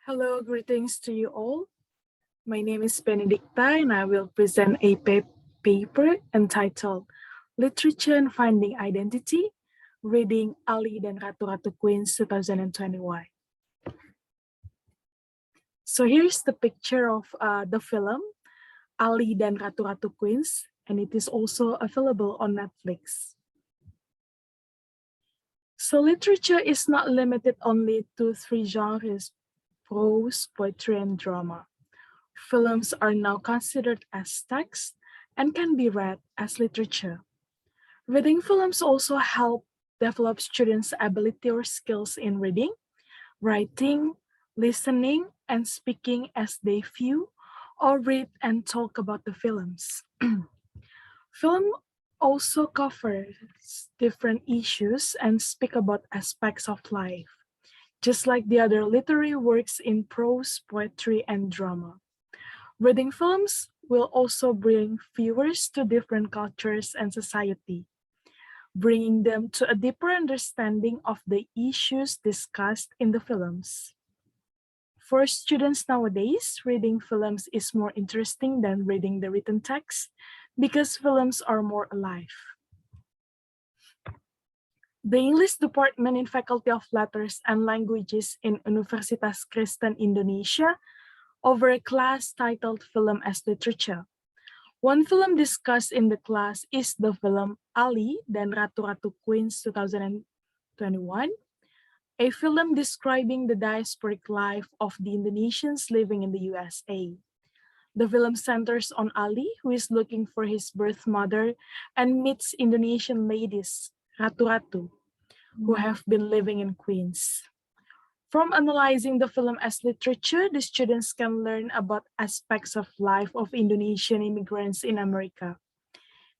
Hello, greetings to you all. My name is Benedicta and I will present a paper entitled Literature and Finding Identity, Reading Ali dan Ratu-Ratu Queens 2021. So here's the picture of the film Ali dan Ratu-Ratu Queens, and it is also available on Netflix. So literature is not limited only to three genres: prose, poetry, and drama. Films are now considered as text and can be read as literature. Reading films also help develop students' ability or skills in reading, writing, listening, and speaking as they view or read and talk about the films. Film also covers different issues and speak about aspects of life, just like the other literary works in prose, poetry, and drama. Reading films will also bring viewers to different cultures and society, bringing them to a deeper understanding of the issues discussed in the films. For students nowadays, reading films is more interesting than reading the written text because films are more alive. The English department in Faculty of Letters and Languages in Universitas Kristen Indonesia over a class titled Film as Literature. One film discussed in the class is the film Ali dan Ratu-Ratu Queens 2021, a film describing the diasporic life of the Indonesians living in the USA. The film centers on Ali, who is looking for his birth mother and meets Indonesian ladies, Ratu-Ratu, who have been living in Queens. From analyzing the film as literature, the students can learn about aspects of life of Indonesian immigrants in America.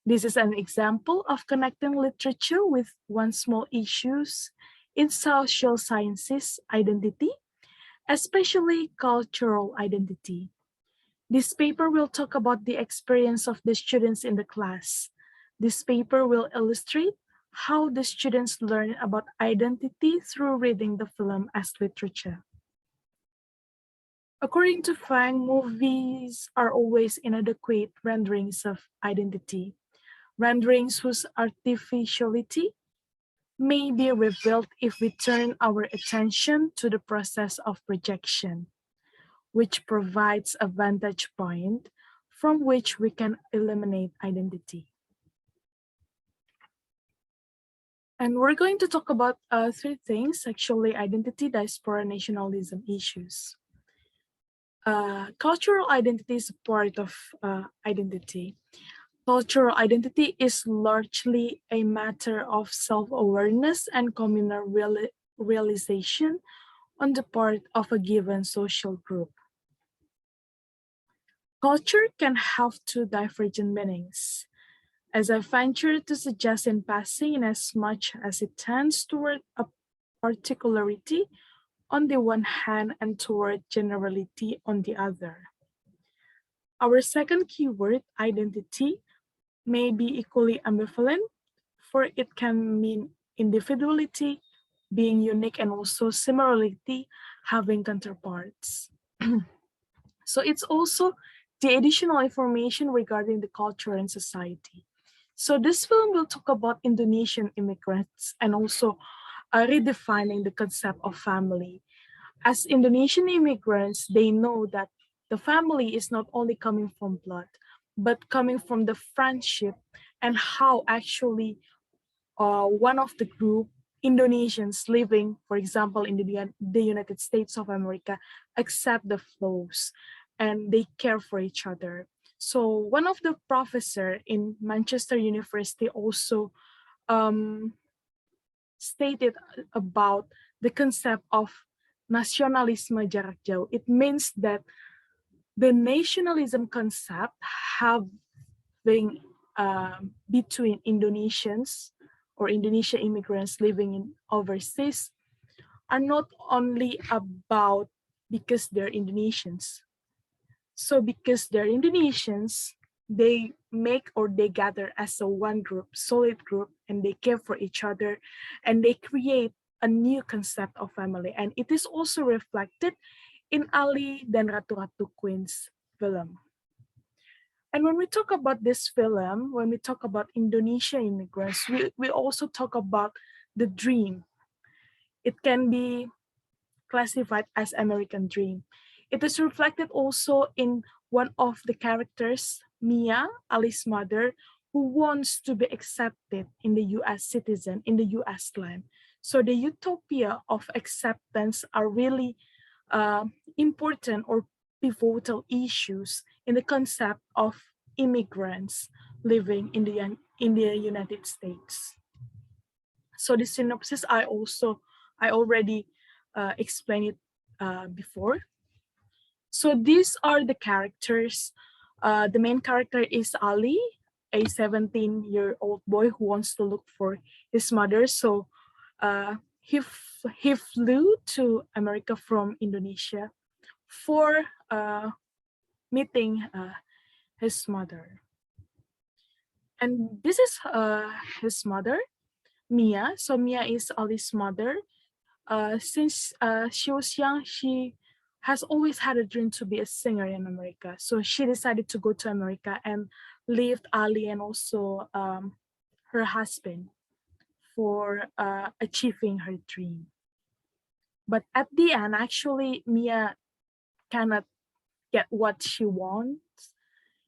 This is an example of connecting literature with one small issues in social sciences identity, especially cultural identity. This paper will talk about the experience of the students in the class. This paper will illustrate how the students learn about identity through reading the film as literature. According to Fang, movies are always inadequate renderings of identity, renderings whose artificiality may be revealed if we turn our attention to the process of projection, which provides a vantage point from which we can eliminate identity. And we're going to talk about three things: actually, identity, diaspora, nationalism issues. Cultural identity is part of identity. Cultural identity is largely a matter of self-awareness and communal realization on the part of a given social group. Culture can have two divergent meanings, as I venture to suggest in passing, in as much as it tends toward a particularity on the one hand and toward generality on the other. Our second keyword, identity, may be equally ambivalent, for it can mean individuality, being unique, and also similarity, having counterparts. So it's also the additional information regarding the culture and society. So this film will talk about Indonesian immigrants and also redefining the concept of family. As Indonesian immigrants, they know that the family is not only coming from blood, but coming from the friendship and how actually one of the group Indonesians living, for example, in the United States of America, accept the flows and they care for each other. So one of the professor in Manchester University also stated about the concept of nasionalisme jarak jauh. It means that the nationalism concept having between Indonesians or Indonesian immigrants living in overseas are not only about because they're Indonesians. So because they're Indonesians, they make or they gather as a one group, solid group, and they care for each other, and they create a new concept of family. And it is also reflected in Ali dan Ratu-Ratu Queens film. And when we talk about this film, when we talk about Indonesia immigrants, we also talk about the dream. It can be classified as American dream. It is reflected also in one of the characters, Mia, Ali's mother, who wants to be accepted in the US citizen, in the US land. So the utopia of acceptance are really important or pivotal issues in the concept of immigrants living in the United States. So the synopsis I already explained it before. So these are the characters. The main character is Ali, a 17-year-old boy who wants to look for his mother. So he flew to America from Indonesia for meeting his mother. And this is his mother, Mia. So Mia is Ali's mother. Since she was young, she has always had a dream to be a singer in America. So she decided to go to America and left Ali and also her husband for achieving her dream. But at the end, actually, Mia cannot get what she wants.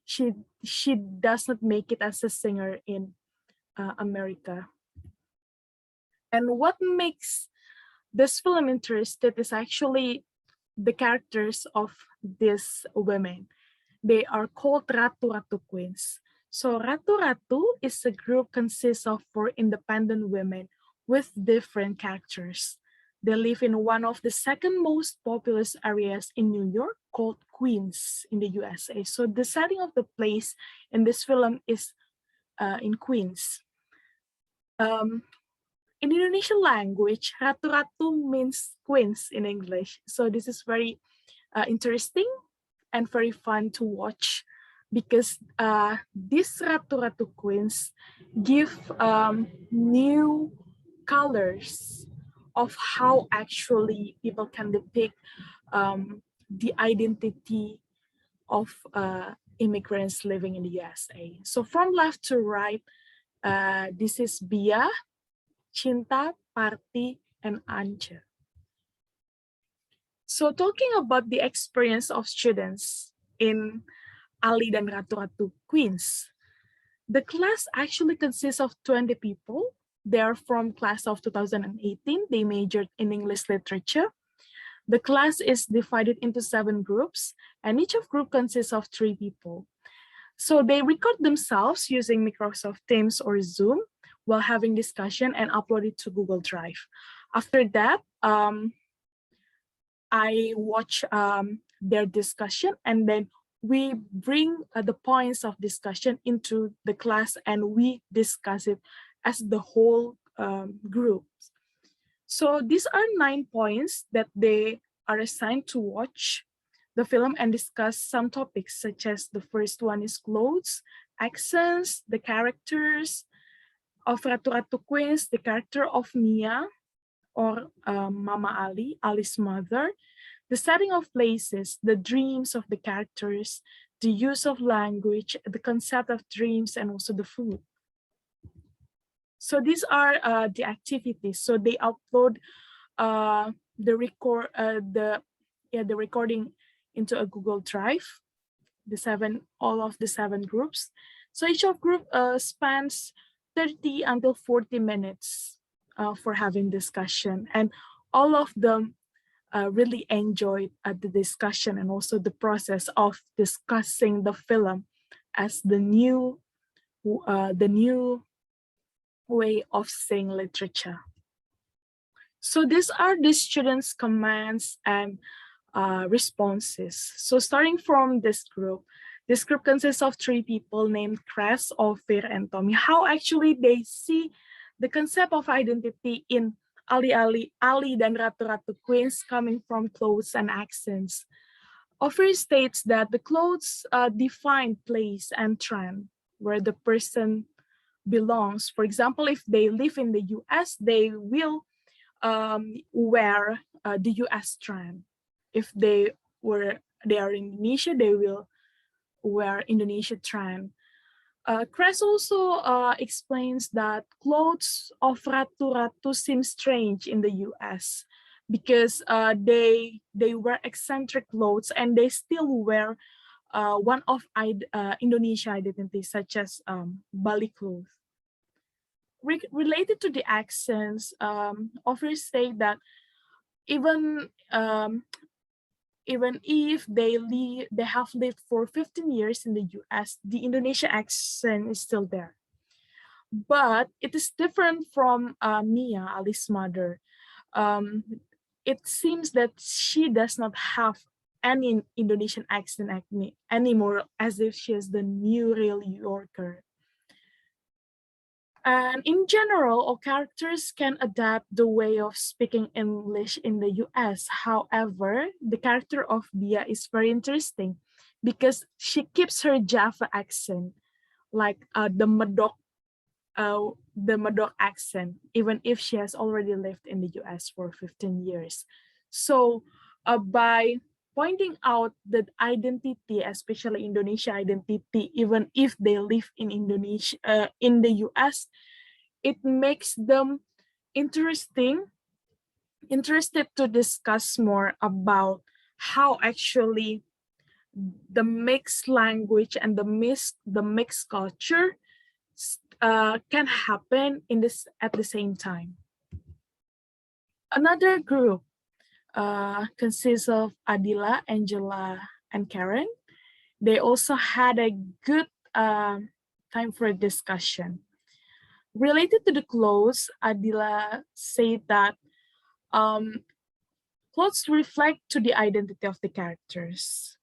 She does not make it as a singer in America. And what makes this film interested is actually the characters of these women. They are called Ratu-Ratu Queens. So Ratu-Ratu is a group consists of 4 independent women with different characters. They live in one of the second most populous areas in New York called Queens in the USA. So the setting of the place in this film is in Queens. In Indonesian language, Ratu-Ratu means queens in English. So this is very interesting and very fun to watch because these Ratu-Ratu queens give new colors of how actually people can depict the identity of immigrants living in the USA. So from left to right, this is Bia, Cinta, Party, and Anja. So talking about the experience of students in Ali dan Ratu-Ratu Queens, the class actually consists of 20 people. They are from class of 2018. They majored in English literature. The class is divided into 7 groups, and each of group consists of 3 people. So they record themselves using Microsoft Teams or Zoom while having discussion and upload it to Google Drive. After that, I watch their discussion, and then we bring the points of discussion into the class and we discuss it as the whole group. So these are 9 points that they are assigned to watch the film and discuss some topics, such as the first one is clothes, accents, the characters of Ratu-Ratu Queens, the character of Mia or Mama Ali, Ali's mother, the setting of places, the dreams of the characters, the use of language, the concept of dreams, and also the food. So these are the activities. So they upload the recording into a Google Drive. All of the 7 groups. So each of group spans 30 until 40 minutes for having discussion, and all of them really enjoyed the discussion and also the process of discussing the film as the new way of saying literature. So these are the students' commands and responses. So starting from this group consists of 3 people named Cres, Ophir, and Tommy. How actually they see the concept of identity in Ali dan Ratu-Ratu Queens coming from clothes and accents. Ophir states that the clothes define place and trend where the person belongs. For example, if they live in the US, they will wear the US trend. If they where they are in Indonesia, they will wear Indonesia trend. Kress also explains that clothes of ratu-ratu seem strange in the U.S. because they wear eccentric clothes and they still wear one of Indonesia identities such as Bali clothes. Related to the accents, authors say that even even if they have lived for 15 years in the US, the Indonesia accent is still there. But it is different from Mia, Ali's mother. Um, it seems that she does not have any Indonesian accent anymore, as if she is the new real Yorker. And in general, all characters can adapt the way of speaking English in the US. However, the character of Bia is very interesting because she keeps her Java accent, like the Medok accent, even if she has already lived in the US for 15 years. So by pointing out that identity, especially Indonesia identity, even if they live in Indonesia, in the US, it makes them interested to discuss more about how actually the mixed language and the mixed culture can happen in this at the same time. Another group consists of Adila, Angela, and Karen. They also had a good time for a discussion. Related to the clothes, Adila said that um, clothes reflect to the identity of the characters.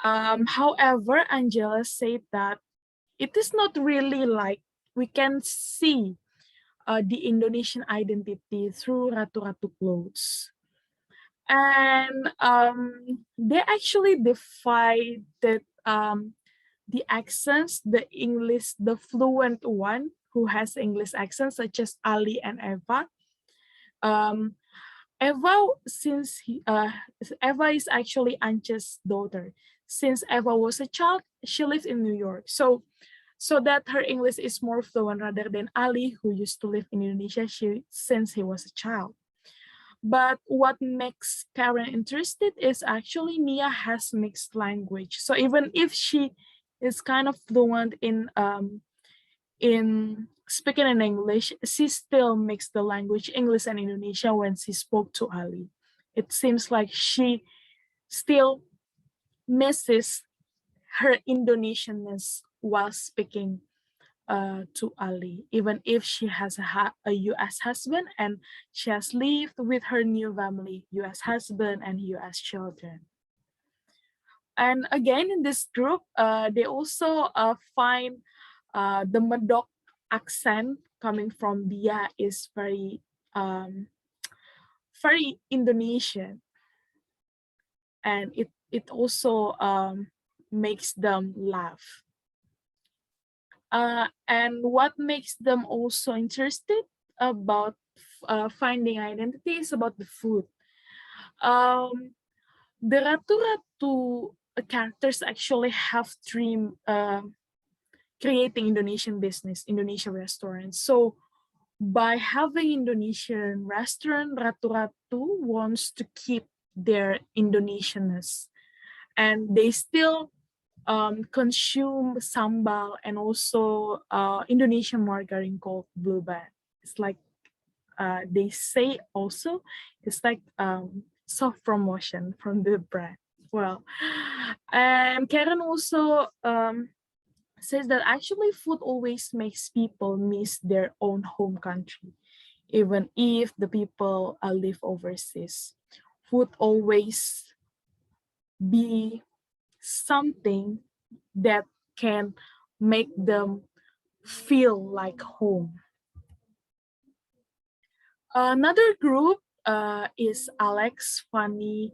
However, Angela said that it is not really like we can see the Indonesian identity through ratu-ratu clothes. And they actually divided the accents, the English, the fluent one who has English accents, such as Ali and Eva. Um, Eva is actually Ancha's daughter. Since Eva was a child, she lived in New York. So that her English is more fluent rather than Ali, who used to live in Indonesia since he was a child. But what makes Karen interested is actually Mia has mixed language. So even if she is kind of fluent in speaking in English, she still mixed the language English and Indonesia when she spoke to Ali. It seems like she still misses her Indonesianness while speaking to Ali, even if she has a US husband and she has lived with her new family, US husband and US children. And again, in this group, they also find the Medok accent coming from Bia is very Indonesian, and it also makes them laugh. And what makes them also interested about finding identity is about the food. Um, the Ratu-Ratu characters actually have dream creating Indonesian business, Indonesian restaurants. So by having Indonesian restaurant, Ratu-Ratu wants to keep their Indonesianness, and they still consume sambal and also Indonesian margarine called Blue Band. It's like they say also it's like soft promotion from the brand. Well, and Karen also says that actually food always makes people miss their own home country, even if the people live overseas. Food always be something that can make them feel like home. Another group is Alex, Fanny,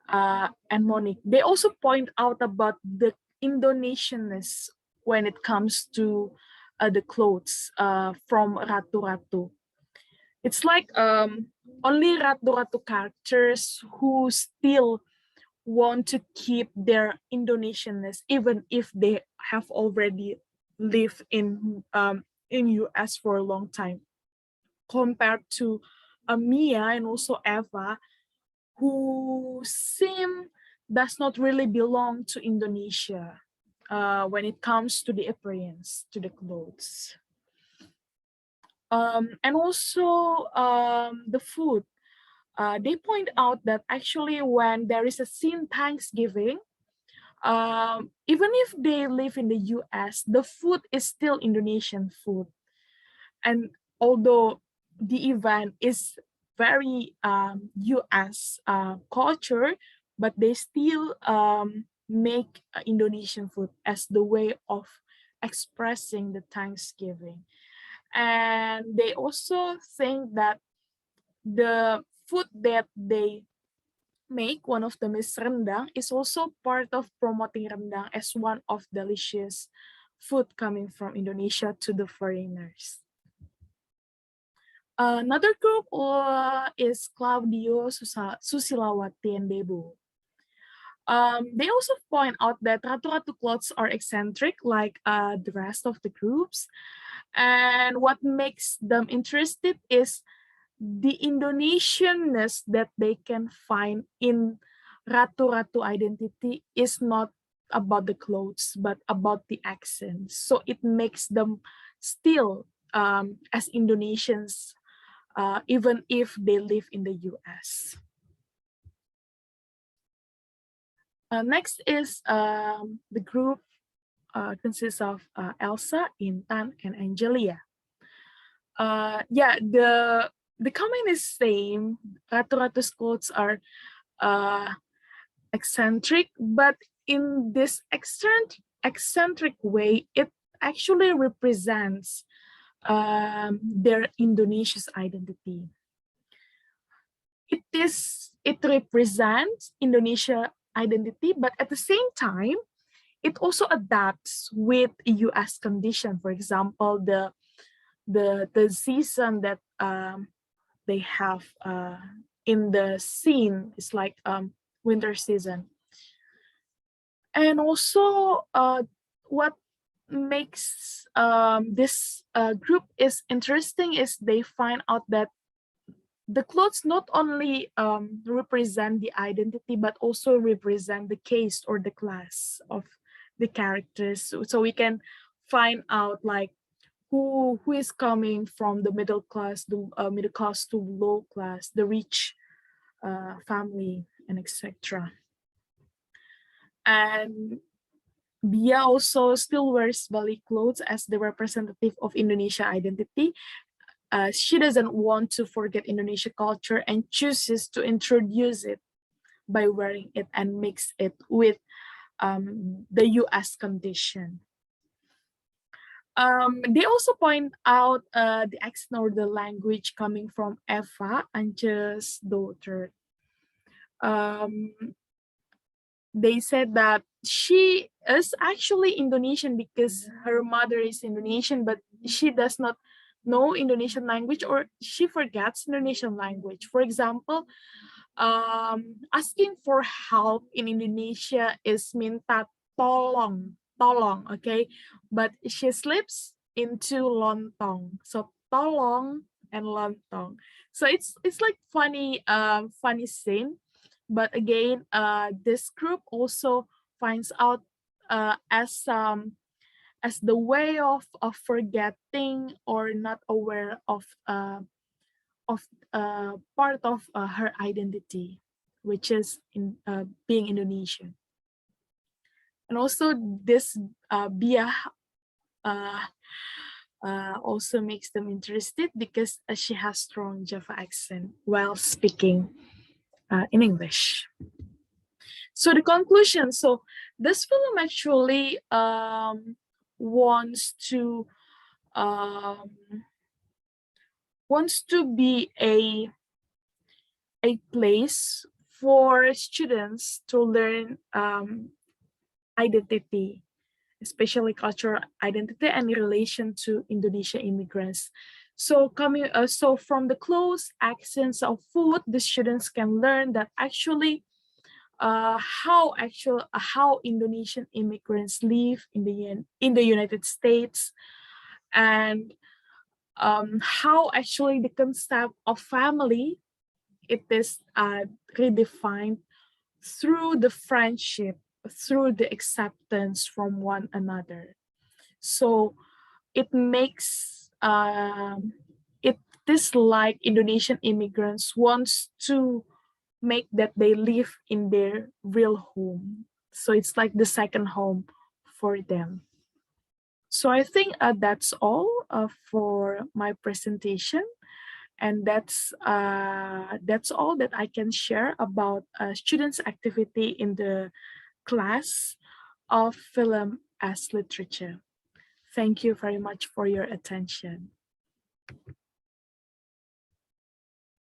and Monique. They also point out about the Indonesianness when it comes to the clothes from Ratu Ratu. It's like only Ratu Ratu characters who still want to keep their Indonesianness even if they have already lived in US for a long time, compared to Mia and also Eva, who seem does not really belong to Indonesia when it comes to the appearance, to the clothes. And also the food. They point out that actually when there is a scene Thanksgiving, even if they live in the US, the food is still Indonesian food. And although the event is very US culture, but they still make Indonesian food as the way of expressing the Thanksgiving. And they also think that the food that they make, one of them is rendang, is also part of promoting rendang as one of delicious food coming from Indonesia to the foreigners. Another group is Claudio Susilawati and Debu. They also point out that ratu-ratu clothes are eccentric like the rest of the groups. And what makes them interested is the Indonesianness that they can find in ratu-ratu identity is not about the clothes, but about the accents. So it makes them still as Indonesians, even if they live in the US. Next is the group consists of Elsa, Intan, and Angelia. Yeah, the comment is same. Ratu-ratu's clothes are eccentric, but in this eccentric way, it actually represents their Indonesia's identity. It represents Indonesia identity, but at the same time, it also adapts with US condition. For example, the season that they have in the scene is like winter season. And also what makes this group is interesting is they find out that the clothes not only represent the identity, but also represent the caste or the class of the characters. So we can find out like who is coming from the middle class, the middle class to low class, the rich family, and etc. And Bia also still wears Bali clothes as the representative of Indonesia identity. She doesn't want to forget Indonesia culture and chooses to introduce it by wearing it and mix it with the US condition. They also point out the accent or the language coming from Eva, Ance's daughter. They said that she is actually Indonesian because her mother is Indonesian, but she does not know Indonesian language, or she forgets Indonesian language. For example, asking for help in Indonesia is minta tolong, okay? But she slips into lontong. So tolong and lontong. So it's like funny scene. But again, this group also finds out as the way of forgetting or not aware of part of her identity, which is in being Indonesian. And also this Bia also makes them interested because she has strong Java accent while speaking in English. So the conclusion, so this film actually wants to be a place for students to learn identity, especially cultural identity and in relation to Indonesia immigrants. So so from the clothes, accents of food, the students can learn that actually how Indonesian immigrants live in the United States, and how actually the concept of family it is redefined through the friendship, through the acceptance from one another. So it makes it is like Indonesian immigrants wants to make that they live in their real home. So it's like the second home for them. So I think that's all for my presentation, and that's all that I can share about students' activity in the class of film as literature. Thank you very much for your attention.